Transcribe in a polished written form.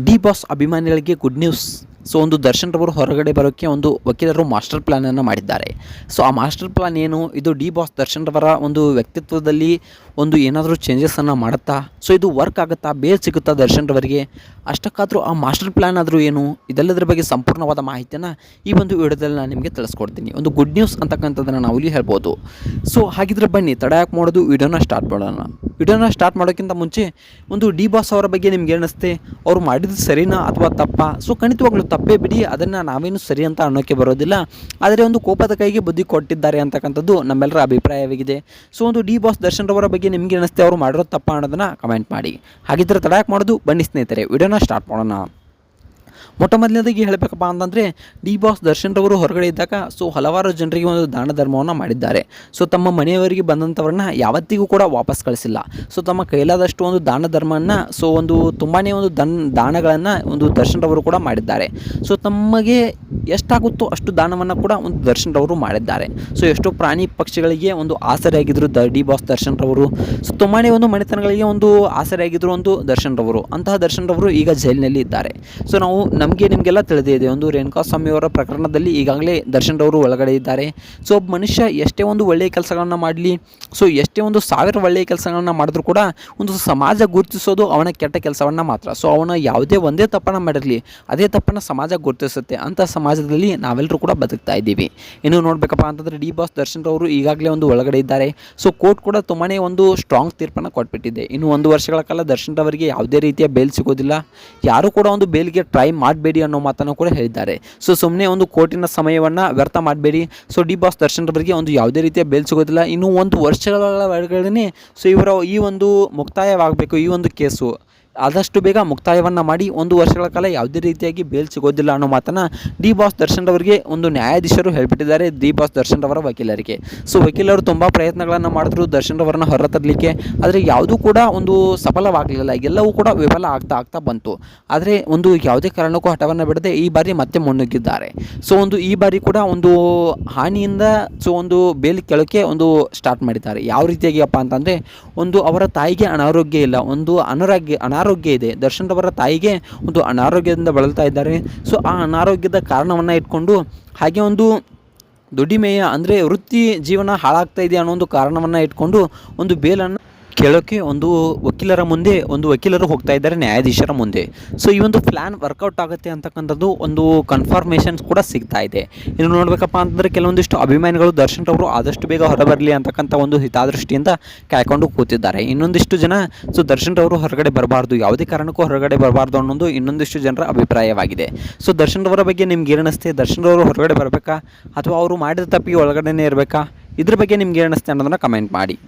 D boss ಅಭಿಮಾನಿಗಳಿಗೆ good news. So ಒಂದು ದರ್ಶನ್ ರವರು ಹೊರಗಡೆ ಬರೋಕ್ಕೆ ಒಂದು ವಕೀಲರು ಮಾಸ್ಟರ್ ಪ್ಲ್ಯಾನನ್ನು ಮಾಡಿದ್ದಾರೆ. ಸೊ ಆ ಮಾಸ್ಟರ್ ಪ್ಲ್ಯಾನ್ ಏನು, ಇದು ಡಿ ಬಾಸ್ ದರ್ಶನ್ ರವರ ಒಂದು ವ್ಯಕ್ತಿತ್ವದಲ್ಲಿ ಒಂದು ಏನಾದರೂ ಚೇಂಜಸನ್ನು ಮಾಡುತ್ತಾ, ಸೊ ಇದು ವರ್ಕ್ ಆಗುತ್ತಾ, ಬೇಲ್ ಸಿಗುತ್ತಾ ದರ್ಶನ್ ರವರಿಗೆ, ಅಷ್ಟಕ್ಕಾದರೂ ಆ ಮಾಸ್ಟರ್ ಪ್ಲ್ಯಾನ್ ಆದರೂ ಏನು, ಇದೆಲ್ಲದರ ಬಗ್ಗೆ ಸಂಪೂರ್ಣವಾದ ಮಾಹಿತಿಯನ್ನು ಈ ಒಂದು ವಿಡಿಯೋದಲ್ಲಿ ನಾನು ನಿಮಗೆ ತಿಳಿಸ್ಕೊಡ್ತೀನಿ. ಒಂದು ಗುಡ್ ನ್ಯೂಸ್ ಅಂತಕ್ಕಂಥದ್ದನ್ನು ನಾವು ಇಲ್ಲಿ ಹೇಳ್ಬೋದು. ಸೊ ಹಾಗಿದ್ರೆ ಬನ್ನಿ ತಡ ಯಾಕೆ ಮಾಡೋದು, ವಿಡಿಯೋನ ಸ್ಟಾರ್ಟ್ ಮಾಡೋಣ. ವಿಡಿಯೋನ ಸ್ಟಾರ್ಟ್ ಮಾಡೋಕ್ಕಿಂತ ಮುಂಚೆ ಒಂದು ಡಿ ಬಾಸ್ ಅವರ ಬಗ್ಗೆ ನಿಮ್ಗೆ ಏನಿಸುತ್ತೆ, ಅವ್ರು ಮಾಡಿದ್ದು ಸರಿನಾ ಅಥವಾ ತಪ್ಪಾ? ಸೊ ಖಂಡಿತವಾಗ್ಲೂ ತಪ್ಪೇ ಬಿಡಿ, ಅದನ್ನು ನಾವೇನು ಸರಿ ಅಂತ ಅನ್ನೋಕ್ಕೆ ಬರೋದಿಲ್ಲ. ಆದರೆ ಒಂದು ಕೋಪದ ಕೈಗೆ ಬುದ್ಧಿ ಕೊಟ್ಟಿದ್ದಾರೆ ಅಂತಕ್ಕಂಥದ್ದು ನಮ್ಮೆಲ್ಲರ ಅಭಿಪ್ರಾಯವಾಗಿದೆ. ಸೊ ಒಂದು ಡಿ ಬಾಸ್ ದರ್ಶನ್ ರವರ ಬಗ್ಗೆ ನಿಮ್ಗೆ ಏನಿಸುತ್ತೆ, ಅವರು ಮಾಡಿರೋದು ತಪ್ಪಾ ಅನ್ನೋದನ್ನು ಕಮೆಂಟ್ ಮಾಡಿ. ಹಾಗಿದ್ರೆ ತಡ ಯಾಕೆ ಮಾಡೋದು, ಬನ್ನಿ ಸ್ನೇಹಿತರೆ ವಿಡಿಯೋನ ಸ್ಟಾರ್ಟ್ ಮಾಡೋಣ. ಮೊಟ್ಟ ಮೊದಲನೇದಾಗಿ ಹೇಳಬೇಕಪ್ಪ ಅಂತಂದರೆ, ಡಿ ಬಾಸ್ ದರ್ಶನ್ ರವರು ಹೊರಗಡೆ ಇದ್ದಾಗ ಸೊ ಹಲವಾರು ಜನರಿಗೆ ಒಂದು ದಾನ ಧರ್ಮವನ್ನು ಮಾಡಿದ್ದಾರೆ. ಸೊ ತಮ್ಮ ಮನೆಯವರಿಗೆ ಬಂದಂಥವ್ರನ್ನ ಯಾವತ್ತಿಗೂ ಕೂಡ ವಾಪಸ್ ಕಳಿಸಿಲ್ಲ. ಸೊ ತಮ್ಮ ಕೈಲಾದಷ್ಟು ಒಂದು ದಾನ ಧರ್ಮವನ್ನು, ಸೊ ಒಂದು ತುಂಬಾ ಒಂದು ದಾನಗಳನ್ನು ಒಂದು ದರ್ಶನ್ ರವರು ಕೂಡ ಮಾಡಿದ್ದಾರೆ. ಸೊ ತಮಗೆ ಎಷ್ಟಾಗುತ್ತೋ ಅಷ್ಟು ದಾನವನ್ನು ಕೂಡ ಒಂದು ದರ್ಶನ್ ರವರು ಮಾಡಿದ್ದಾರೆ. ಸೊ ಎಷ್ಟೋ ಪ್ರಾಣಿ ಪಕ್ಷಿಗಳಿಗೆ ಒಂದು ಆಸರೆಯಾಗಿದ್ದರು ಡಿ ಬಾಸ್ ದರ್ಶನ್ ರವರು. ಸೊ ತುಂಬಾ ಒಂದು ಮನೆತನಗಳಿಗೆ ಒಂದು ಆಸರೆಯಾಗಿದ್ದರು ಒಂದು ದರ್ಶನ್ ರವರು. ಅಂತಹ ದರ್ಶನ್ ರವರು ಈಗ ಜೈಲಿನಲ್ಲಿ ಇದ್ದಾರೆ. ಸೊ ನಿಮಗೆಲ್ಲ ತಿಳಿದೇ ಇದೆ, ಒಂದು ರೇಣುಕಾಸ್ವಾಮಿ ಅವರ ಪ್ರಕರಣದಲ್ಲಿ ಈಗಾಗಲೇ ದರ್ಶನ್ ರವರು ಒಳಗಡೆ ಇದ್ದಾರೆ. ಸೊ ಒಬ್ಬ ಮನುಷ್ಯ ಎಷ್ಟೇ ಒಂದು ಒಳ್ಳೆಯ ಕೆಲಸಗಳನ್ನು ಮಾಡಲಿ, ಸೊ ಎಷ್ಟೇ ಒಂದು 1000 ಒಳ್ಳೆಯ ಕೆಲಸಗಳನ್ನು ಮಾಡಿದ್ರೂ ಕೂಡ ಒಂದು ಸಮಾಜ ಗುರುತಿಸೋದು ಅವನ ಕೆಟ್ಟ ಕೆಲಸವನ್ನು ಮಾತ್ರ. ಸೊ ಅವನ ಯಾವುದೇ ಒಂದೇ ತಪ್ಪನ್ನು ಮಾಡಿರಲಿ, ಅದೇ ತಪ್ಪನ್ನು ಸಮಾಜ ಗುರುತಿಸುತ್ತೆ. ಅಂಥ ಸಮಾಜದಲ್ಲಿ ನಾವೆಲ್ಲರೂ ಕೂಡ ಬದುಕ್ತಾ ಇದ್ದೀವಿ. ಇನ್ನು ನೋಡಬೇಕಪ್ಪ ಅಂತಂದರೆ, ಡಿ ಬಾಸ್ ದರ್ಶನ್ ರವರು ಈಗಾಗಲೇ ಒಂದು ಒಳಗಡೆ ಇದ್ದಾರೆ. ಸೊ ಕೋರ್ಟ್ ಕೂಡ ತುಂಬಾ ಒಂದು ಸ್ಟ್ರಾಂಗ್ ತೀರ್ಪನ್ನು ಕೊಟ್ಬಿಟ್ಟಿದೆ. ಇನ್ನು 1 ವರ್ಷಗಳ ಕಾಲ ದರ್ಶನ್ ರವರಿಗೆ ಯಾವುದೇ ರೀತಿಯ ಬೇಲ್ ಸಿಗೋದಿಲ್ಲ. ಯಾರೂ ಕೂಡ ಒಂದು ಬೇಲ್ಗೆ ಟ್ರೈ ಮಾಡಬೇಡಿ ಅನ್ನೋ ಮಾತನ್ನು ಕೂಡ ಹೇಳಿದ್ದಾರೆ. ಸೊ ಸುಮ್ಮನೆ ಒಂದು ಕೋರ್ಟಿನ ಸಮಯವನ್ನು ವ್ಯರ್ಥ ಮಾಡಬೇಡಿ. ಸೊ ಡಿ ಬಾಸ್ ದರ್ಶನ್ ರವರಿಗೆ ಒಂದು ಯಾವುದೇ ರೀತಿಯ ಬೇಲ್ ಸಿಗೋದಿಲ್ಲ. ಇನ್ನು 1 ವರ್ಷಗಳ ಒಳಗಡೆ ಸೊ ಇವರ ಈ ಒಂದು ಮುಕ್ತಾಯವಾಗಬೇಕು, ಈ ಒಂದು ಕೇಸು ಆದಷ್ಟು ಬೇಗ ಮುಕ್ತಾಯವನ್ನು ಮಾಡಿ 1 ವರ್ಷಗಳ ಕಾಲ ಯಾವುದೇ ರೀತಿಯಾಗಿ ಬೇಲ್ ಸಿಗೋದಿಲ್ಲ ಅನ್ನೋ ಮಾತನ್ನು ಡಿ ಬಾಸ್ ದರ್ಶನ್ ರವರಿಗೆ ಒಂದು ನ್ಯಾಯಾಧೀಶರು ಹೇಳಿಬಿಟ್ಟಿದ್ದಾರೆ, ಡಿ ಬಾಸ್ ದರ್ಶನ್ ರವರ ವಕೀಲರಿಗೆ. ಸೊ ವಕೀಲರು ತುಂಬ ಪ್ರಯತ್ನಗಳನ್ನು ಮಾಡಿದ್ರು ದರ್ಶನ್ ರವರನ್ನ ಹೊರತರಲಿಕ್ಕೆ, ಆದರೆ ಯಾವುದೂ ಕೂಡ ಒಂದು ಸಫಲವಾಗಲಿಲ್ಲ. ಎಲ್ಲವೂ ಕೂಡ ವಿಫಲ ಆಗ್ತಾ ಬಂತು. ಆದರೆ ಒಂದು ಯಾವುದೇ ಕಾರಣಕ್ಕೂ ಹಠವನ್ನು ಬಿಡದೆ ಈ ಬಾರಿ ಮತ್ತೆ ಮುನ್ನುಗ್ಗಿದ್ದಾರೆ. ಸೊ ಈ ಬಾರಿ ಕೂಡ ಒಂದು ಹಾನಿಯಿಂದ ಸೊ ಒಂದು ಬೇಲ್ ಕೇಳೋಕ್ಕೆ ಒಂದು ಸ್ಟಾರ್ಟ್ ಮಾಡಿದ್ದಾರೆ. ಯಾವ ರೀತಿಯಾಗಿ ಅಪ್ಪ ಅಂತಂದರೆ, ಒಂದು ಅವರ ತಾಯಿಗೆ ಅನಾರೋಗ್ಯ ಇಲ್ಲ, ಒಂದು ಅನಾರೋಗ್ಯ ಇದೆ. ದರ್ಶನ್ ರವರ ತಾಯಿಗೆ ಒಂದು ಅನಾರೋಗ್ಯದಿಂದ ಬಳಲ್ತಾ ಇದ್ದಾರೆ. ಸೊ ಆ ಅನಾರೋಗ್ಯದ ಕಾರಣವನ್ನು ಇಟ್ಕೊಂಡು, ಹಾಗೆ ಒಂದು ದುಡಿಮೆಯ ಅಂದರೆ ವೃತ್ತಿ ಜೀವನ ಹಾಳಾಗ್ತಾ ಇದೆ ಅನ್ನೋ ಒಂದು ಕಾರಣವನ್ನು ಇಟ್ಕೊಂಡು ಒಂದು ಬೇಲನ್ನು ಕೇಳೋಕ್ಕೆ ಒಂದು ವಕೀಲರು ಹೋಗ್ತಾ ಇದ್ದಾರೆ ನ್ಯಾಯಾಧೀಶರ ಮುಂದೆ. ಸೊ ಈ ಒಂದು ಪ್ಲ್ಯಾನ್ ವರ್ಕೌಟ್ ಆಗುತ್ತೆ ಅಂತಕ್ಕಂಥದ್ದು ಒಂದು ಕನ್ಫರ್ಮೇಷನ್ಸ್ ಕೂಡ ಸಿಗ್ತಾ ಇದೆ. ಇನ್ನು ನೋಡಬೇಕಪ್ಪ ಅಂತಂದರೆ, ಕೆಲವೊಂದಿಷ್ಟು ಅಭಿಮಾನಿಗಳು ದರ್ಶನ್ ರವರು ಆದಷ್ಟು ಬೇಗ ಹೊರಬರಲಿ ಅಂತಕ್ಕಂಥ ಒಂದು ಹಿತಾದೃಷ್ಟಿಯಿಂದ ಕಾಯ್ಕೊಂಡು ಕೂತಿದ್ದಾರೆ. ಇನ್ನೊಂದಿಷ್ಟು ಜನ ಸೊ ದರ್ಶನ್ ರವರು ಹೊರಗಡೆ ಬರಬಾರ್ದು, ಯಾವುದೇ ಕಾರಣಕ್ಕೂ ಹೊರಗಡೆ ಬರಬಾರ್ದು ಅನ್ನೋದು ಇನ್ನೊಂದಿಷ್ಟು ಜನರ ಅಭಿಪ್ರಾಯವಾಗಿದೆ. ಸೊ ದರ್ಶನ್ ರವರ ಬಗ್ಗೆ ನಿಮ್ಗೆ ಏನಿಸುತ್ತೆ, ದರ್ಶನ್ ರವರು ಹೊರಗಡೆ ಬರಬೇಕಾ ಅಥವಾ ಅವರು ಮಾಡಿದ ತಪ್ಪಿಗೆ ಒಳಗಡೆನೇ ಇರಬೇಕಾ? ಇದ್ರ ಬಗ್ಗೆ ನಿಮ್ಗೆ ಏನಿಸುತ್ತೆ ಅನ್ನೋದನ್ನು ಕಮೆಂಟ್ ಮಾಡಿ.